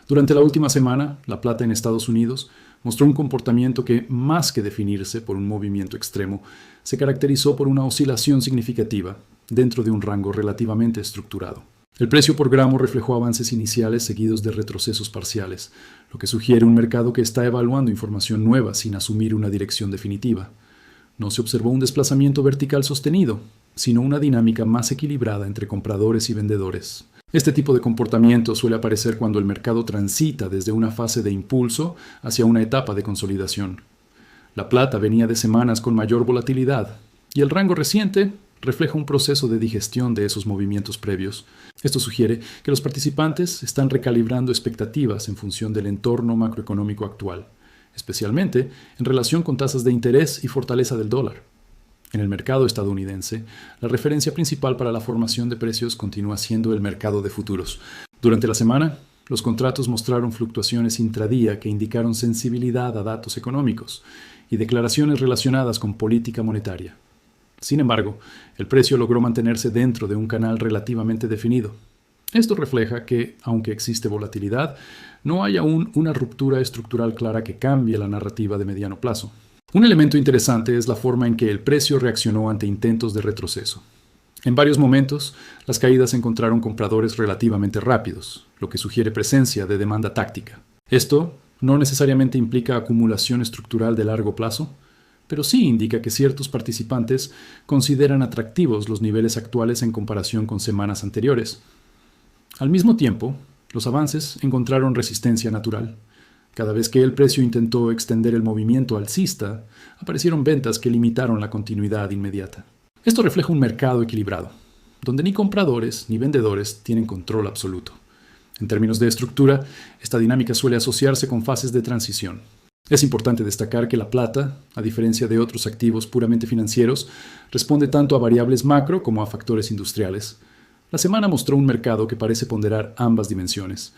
Durante la última semana, la plata en Estados Unidos mostró un comportamiento que, más que definirse por un movimiento extremo, se caracterizó por una oscilación significativa dentro de un rango relativamente estructurado. El precio por gramo reflejó avances iniciales seguidos de retrocesos parciales, lo que sugiere un mercado que está evaluando información nueva sin asumir una dirección definitiva. No se observó un desplazamiento vertical sostenido, sino una dinámica más equilibrada entre compradores y vendedores. Este tipo de comportamiento suele aparecer cuando el mercado transita desde una fase de impulso hacia una etapa de consolidación. La plata venía de semanas con mayor volatilidad, y el rango reciente refleja un proceso de digestión de esos movimientos previos. Esto sugiere que los participantes están recalibrando expectativas en función del entorno macroeconómico actual, especialmente en relación con tasas de interés y fortaleza del dólar. En el mercado estadounidense, la referencia principal para la formación de precios continúa siendo el mercado de futuros. Durante la semana, los contratos mostraron fluctuaciones intradía que indicaron sensibilidad a datos económicos y declaraciones relacionadas con política monetaria. Sin embargo, el precio logró mantenerse dentro de un canal relativamente definido. Esto refleja que, aunque existe volatilidad, no hay aún una ruptura estructural clara que cambie la narrativa de mediano plazo. Un elemento interesante es la forma en que el precio reaccionó ante intentos de retroceso. En varios momentos, las caídas encontraron compradores relativamente rápidos, lo que sugiere presencia de demanda táctica. Esto no necesariamente implica acumulación estructural de largo plazo, pero sí indica que ciertos participantes consideran atractivos los niveles actuales en comparación con semanas anteriores. Al mismo tiempo, los avances encontraron resistencia natural. Cada vez que el precio intentó extender el movimiento alcista, aparecieron ventas que limitaron la continuidad inmediata. Esto refleja un mercado equilibrado, donde ni compradores ni vendedores tienen control absoluto. En términos de estructura, esta dinámica suele asociarse con fases de transición. Es importante destacar que la plata, a diferencia de otros activos puramente financieros, responde tanto a variables macro como a factores industriales. La semana mostró un mercado que parece ponderar ambas dimensiones.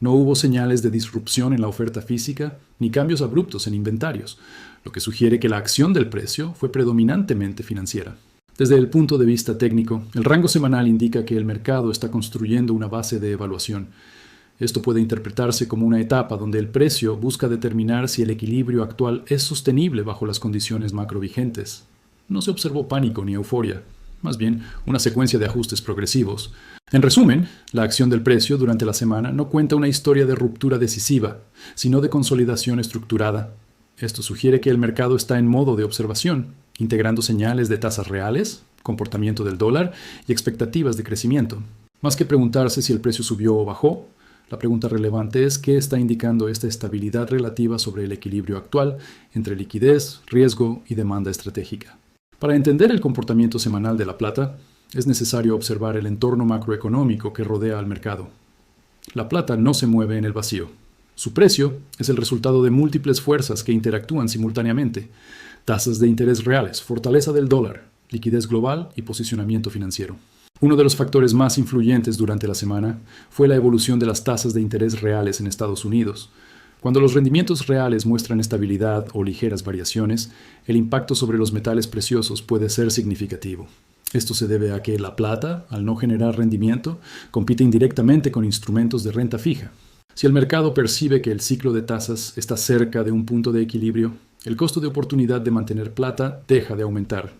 No hubo señales de disrupción en la oferta física ni cambios abruptos en inventarios, lo que sugiere que la acción del precio fue predominantemente financiera. Desde el punto de vista técnico, el rango semanal indica que el mercado está construyendo una base de evaluación. Esto puede interpretarse como una etapa donde el precio busca determinar si el equilibrio actual es sostenible bajo las condiciones macrovigentes. No se observó pánico ni euforia, más bien una secuencia de ajustes progresivos. En resumen, la acción del precio durante la semana no cuenta una historia de ruptura decisiva, sino de consolidación estructurada. Esto sugiere que el mercado está en modo de observación, integrando señales de tasas reales, comportamiento del dólar y expectativas de crecimiento. Más que preguntarse si el precio subió o bajó, la pregunta relevante es qué está indicando esta estabilidad relativa sobre el equilibrio actual entre liquidez, riesgo y demanda estratégica. Para entender el comportamiento semanal de la plata, es necesario observar el entorno macroeconómico que rodea al mercado. La plata no se mueve en el vacío. Su precio es el resultado de múltiples fuerzas que interactúan simultáneamente: tasas de interés reales, fortaleza del dólar, liquidez global y posicionamiento financiero. Uno de los factores más influyentes durante la semana fue la evolución de las tasas de interés reales en Estados Unidos. Cuando los rendimientos reales muestran estabilidad o ligeras variaciones, el impacto sobre los metales preciosos puede ser significativo. Esto se debe a que la plata, al no generar rendimiento, compite indirectamente con instrumentos de renta fija. Si el mercado percibe que el ciclo de tasas está cerca de un punto de equilibrio, el costo de oportunidad de mantener plata deja de aumentar.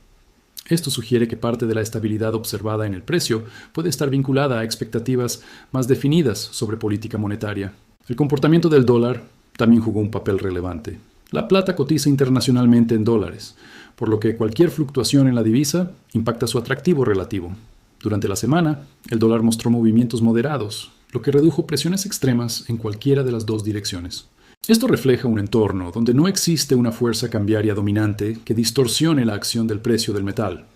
Esto sugiere que parte de la estabilidad observada en el precio puede estar vinculada a expectativas más definidas sobre política monetaria. El comportamiento del dólar también jugó un papel relevante. La plata cotiza internacionalmente en dólares, por lo que cualquier fluctuación en la divisa impacta su atractivo relativo. Durante la semana, el dólar mostró movimientos moderados, lo que redujo presiones extremas en cualquiera de las dos direcciones. Esto refleja un entorno donde no existe una fuerza cambiaria dominante que distorsione la acción del precio del metal.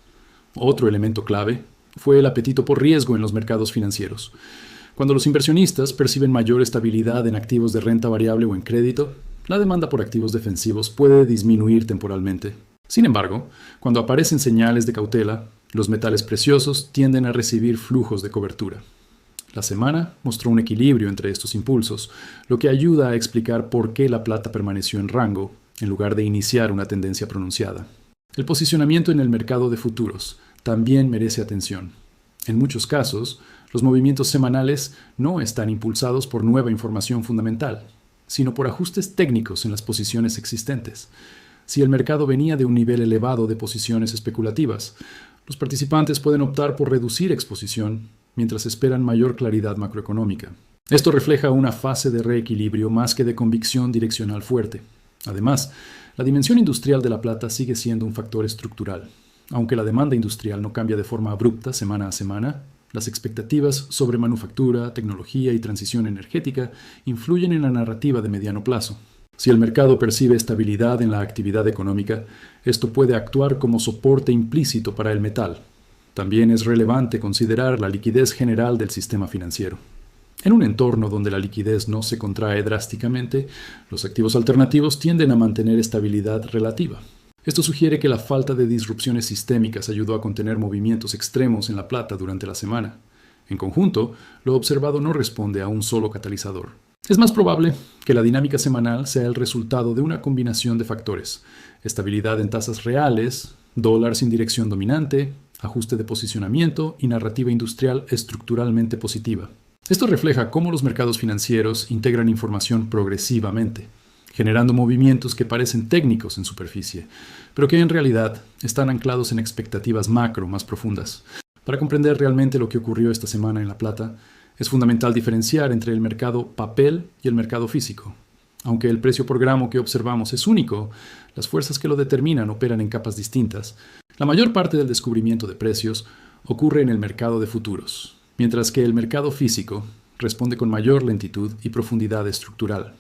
Otro elemento clave fue el apetito por riesgo en los mercados financieros. Cuando los inversionistas perciben mayor estabilidad en activos de renta variable o en crédito, la demanda por activos defensivos puede disminuir temporalmente. Sin embargo, cuando aparecen señales de cautela, los metales preciosos tienden a recibir flujos de cobertura. La semana mostró un equilibrio entre estos impulsos, lo que ayuda a explicar por qué la plata permaneció en rango, en lugar de iniciar una tendencia pronunciada. El posicionamiento en el mercado de futuros también merece atención. En muchos casos, Los movimientos semanales no están impulsados por nueva información fundamental, sino por ajustes técnicos en las posiciones existentes. Si el mercado venía de un nivel elevado de posiciones especulativas, los participantes pueden optar por reducir exposición mientras esperan mayor claridad macroeconómica. Esto refleja una fase de reequilibrio más que de convicción direccional fuerte. Además, la dimensión industrial de la plata sigue siendo un factor estructural. Aunque la demanda industrial no cambia de forma abrupta semana a semana, las expectativas sobre manufactura, tecnología y transición energética influyen en la narrativa de mediano plazo. Si el mercado percibe estabilidad en la actividad económica, esto puede actuar como soporte implícito para el metal. También es relevante considerar la liquidez general del sistema financiero. En un entorno donde la liquidez no se contrae drásticamente, los activos alternativos tienden a mantener estabilidad relativa. Esto sugiere que la falta de disrupciones sistémicas ayudó a contener movimientos extremos en la plata durante la semana. En conjunto, lo observado no responde a un solo catalizador. Es más probable que la dinámica semanal sea el resultado de una combinación de factores: estabilidad en tasas reales, dólar sin dirección dominante, ajuste de posicionamiento y narrativa industrial estructuralmente positiva. Esto refleja cómo los mercados financieros integran información progresivamente, generando movimientos que parecen técnicos en superficie, pero que en realidad están anclados en expectativas macro más profundas. Para comprender realmente lo que ocurrió esta semana en la plata, es fundamental diferenciar entre el mercado papel y el mercado físico. Aunque el precio por gramo que observamos es único, las fuerzas que lo determinan operan en capas distintas. La mayor parte del descubrimiento de precios ocurre en el mercado de futuros, mientras que el mercado físico responde con mayor lentitud y profundidad estructural.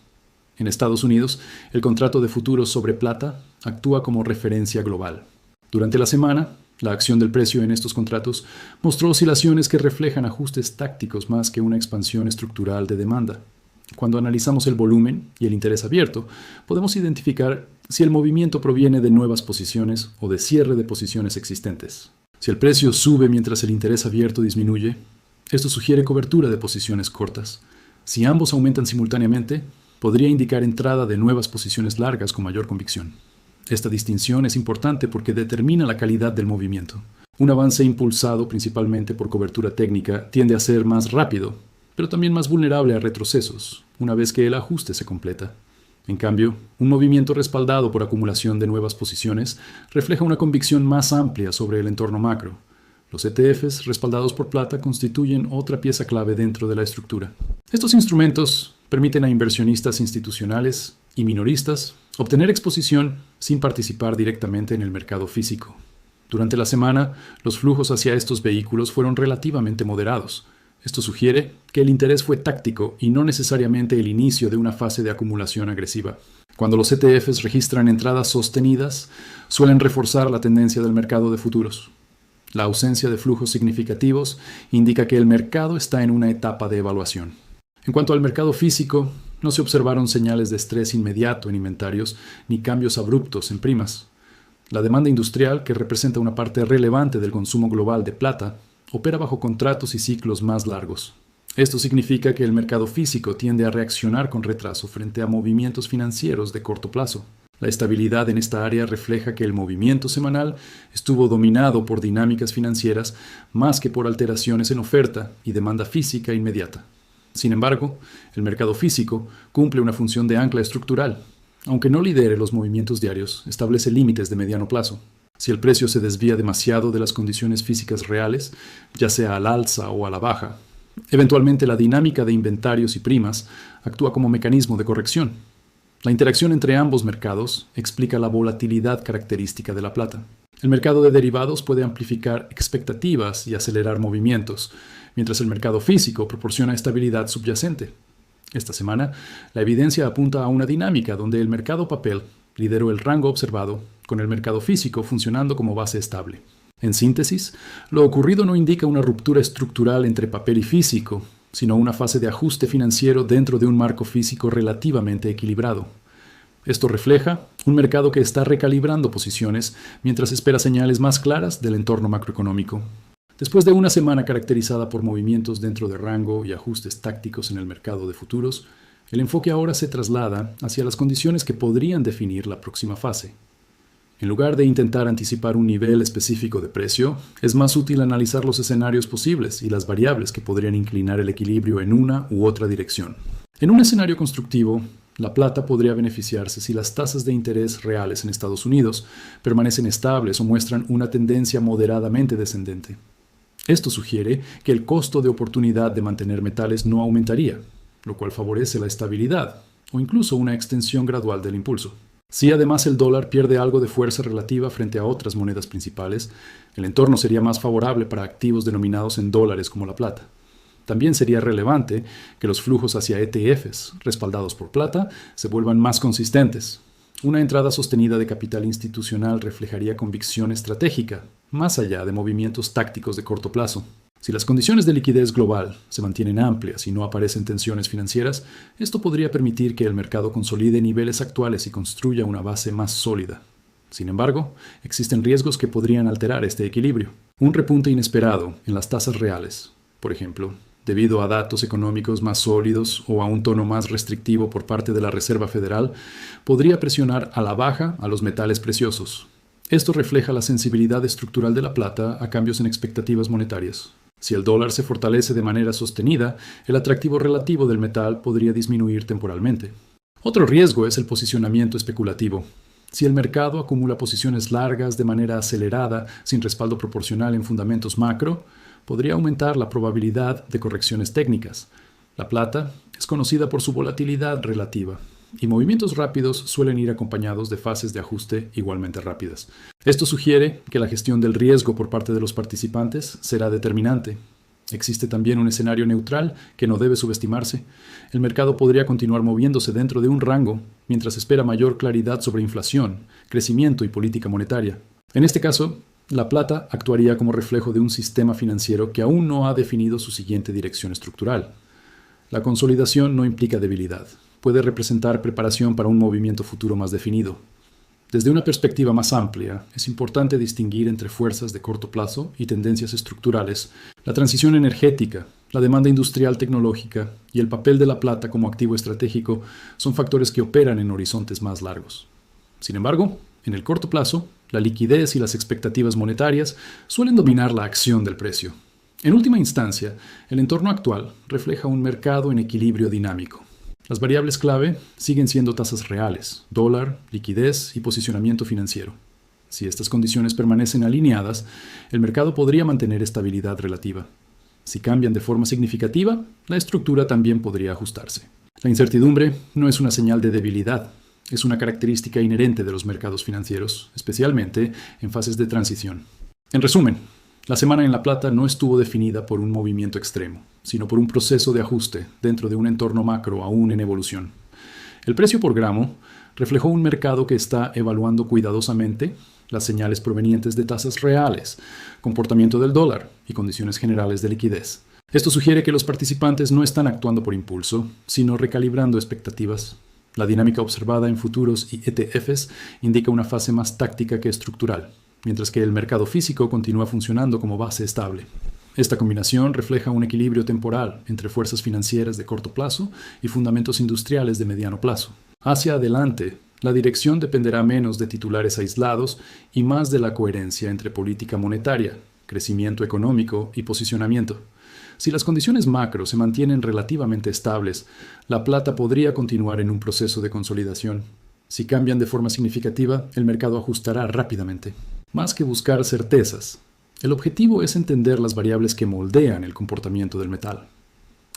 En Estados Unidos, el contrato de futuros sobre plata actúa como referencia global. Durante la semana, la acción del precio en estos contratos mostró oscilaciones que reflejan ajustes tácticos más que una expansión estructural de demanda. Cuando analizamos el volumen y el interés abierto, podemos identificar si el movimiento proviene de nuevas posiciones o de cierre de posiciones existentes. Si el precio sube mientras el interés abierto disminuye, esto sugiere cobertura de posiciones cortas. Si ambos aumentan simultáneamente, podría indicar entrada de nuevas posiciones largas con mayor convicción. Esta distinción es importante porque determina la calidad del movimiento. Un avance impulsado principalmente por cobertura técnica tiende a ser más rápido, pero también más vulnerable a retrocesos, una vez que el ajuste se completa. En cambio, un movimiento respaldado por acumulación de nuevas posiciones refleja una convicción más amplia sobre el entorno macro. Los ETFs respaldados por plata constituyen otra pieza clave dentro de la estructura. Estos instrumentos permiten a inversionistas institucionales y minoristas obtener exposición sin participar directamente en el mercado físico. Durante la semana, los flujos hacia estos vehículos fueron relativamente moderados. Esto sugiere que el interés fue táctico y no necesariamente el inicio de una fase de acumulación agresiva. Cuando los ETFs registran entradas sostenidas, suelen reforzar la tendencia del mercado de futuros. La ausencia de flujos significativos indica que el mercado está en una etapa de evaluación. En cuanto al mercado físico, no se observaron señales de estrés inmediato en inventarios ni cambios abruptos en primas. La demanda industrial, que representa una parte relevante del consumo global de plata, opera bajo contratos y ciclos más largos. Esto significa que el mercado físico tiende a reaccionar con retraso frente a movimientos financieros de corto plazo. La estabilidad en esta área refleja que el movimiento semanal estuvo dominado por dinámicas financieras más que por alteraciones en oferta y demanda física inmediata. Sin embargo, el mercado físico cumple una función de ancla estructural. Aunque no lidere los movimientos diarios, establece límites de mediano plazo. Si el precio se desvía demasiado de las condiciones físicas reales, ya sea al alza o a la baja, eventualmente la dinámica de inventarios y primas actúa como mecanismo de corrección. La interacción entre ambos mercados explica la volatilidad característica de la plata. El mercado de derivados puede amplificar expectativas y acelerar movimientos, mientras el mercado físico proporciona estabilidad subyacente. Esta semana, la evidencia apunta a una dinámica donde el mercado papel lideró el rango observado, con el mercado físico funcionando como base estable. En síntesis, lo ocurrido no indica una ruptura estructural entre papel y físico, sino una fase de ajuste financiero dentro de un marco físico relativamente equilibrado. Esto refleja un mercado que está recalibrando posiciones mientras espera señales más claras del entorno macroeconómico. Después de una semana caracterizada por movimientos dentro de rango y ajustes tácticos en el mercado de futuros, el enfoque ahora se traslada hacia las condiciones que podrían definir la próxima fase. En lugar de intentar anticipar un nivel específico de precio, es más útil analizar los escenarios posibles y las variables que podrían inclinar el equilibrio en una u otra dirección. En un escenario constructivo, la plata podría beneficiarse si las tasas de interés reales en Estados Unidos permanecen estables o muestran una tendencia moderadamente descendente. Esto sugiere que el costo de oportunidad de mantener metales no aumentaría, lo cual favorece la estabilidad o incluso una extensión gradual del impulso. Si además el dólar pierde algo de fuerza relativa frente a otras monedas principales, el entorno sería más favorable para activos denominados en dólares como la plata. También sería relevante que los flujos hacia ETFs, respaldados por plata, se vuelvan más consistentes. Una entrada sostenida de capital institucional reflejaría convicción estratégica, más allá de movimientos tácticos de corto plazo. Si las condiciones de liquidez global se mantienen amplias y no aparecen tensiones financieras, esto podría permitir que el mercado consolide niveles actuales y construya una base más sólida. Sin embargo, existen riesgos que podrían alterar este equilibrio. Un repunte inesperado en las tasas reales, por ejemplo, debido a datos económicos más sólidos o a un tono más restrictivo por parte de la Reserva Federal, podría presionar a la baja a los metales preciosos. Esto refleja la sensibilidad estructural de la plata a cambios en expectativas monetarias. Si el dólar se fortalece de manera sostenida, el atractivo relativo del metal podría disminuir temporalmente. Otro riesgo es el posicionamiento especulativo. Si el mercado acumula posiciones largas de manera acelerada, sin respaldo proporcional en fundamentos macro, podría aumentar la probabilidad de correcciones técnicas. La plata es conocida por su volatilidad relativa, y movimientos rápidos suelen ir acompañados de fases de ajuste igualmente rápidas. Esto sugiere que la gestión del riesgo por parte de los participantes será determinante. Existe también un escenario neutral que no debe subestimarse. El mercado podría continuar moviéndose dentro de un rango mientras espera mayor claridad sobre inflación, crecimiento y política monetaria. En este caso, la plata actuaría como reflejo de un sistema financiero que aún no ha definido su siguiente dirección estructural. La consolidación no implica debilidad. Puede representar preparación para un movimiento futuro más definido. Desde una perspectiva más amplia, es importante distinguir entre fuerzas de corto plazo y tendencias estructurales. La transición energética, la demanda industrial tecnológica y el papel de la plata como activo estratégico son factores que operan en horizontes más largos. Sin embargo, en el corto plazo, la liquidez y las expectativas monetarias suelen dominar la acción del precio. En última instancia, el entorno actual refleja un mercado en equilibrio dinámico. Las variables clave siguen siendo tasas reales, dólar, liquidez y posicionamiento financiero. Si estas condiciones permanecen alineadas, el mercado podría mantener estabilidad relativa. Si cambian de forma significativa, la estructura también podría ajustarse. La incertidumbre no es una señal de debilidad, es una característica inherente de los mercados financieros, especialmente en fases de transición. En resumen, la semana en la plata no estuvo definida por un movimiento extremo, sino por un proceso de ajuste dentro de un entorno macro aún en evolución. El precio por gramo reflejó un mercado que está evaluando cuidadosamente las señales provenientes de tasas reales, comportamiento del dólar y condiciones generales de liquidez. Esto sugiere que los participantes no están actuando por impulso, sino recalibrando expectativas. La dinámica observada en futuros y ETFs indica una fase más táctica que estructural, mientras que el mercado físico continúa funcionando como base estable. Esta combinación refleja un equilibrio temporal entre fuerzas financieras de corto plazo y fundamentos industriales de mediano plazo. Hacia adelante, la dirección dependerá menos de titulares aislados y más de la coherencia entre política monetaria, crecimiento económico y posicionamiento. Si las condiciones macro se mantienen relativamente estables, la plata podría continuar en un proceso de consolidación. Si cambian de forma significativa, el mercado ajustará rápidamente. Más que buscar certezas, el objetivo es entender las variables que moldean el comportamiento del metal.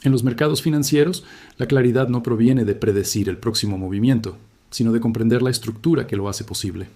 En los mercados financieros, la claridad no proviene de predecir el próximo movimiento, sino de comprender la estructura que lo hace posible.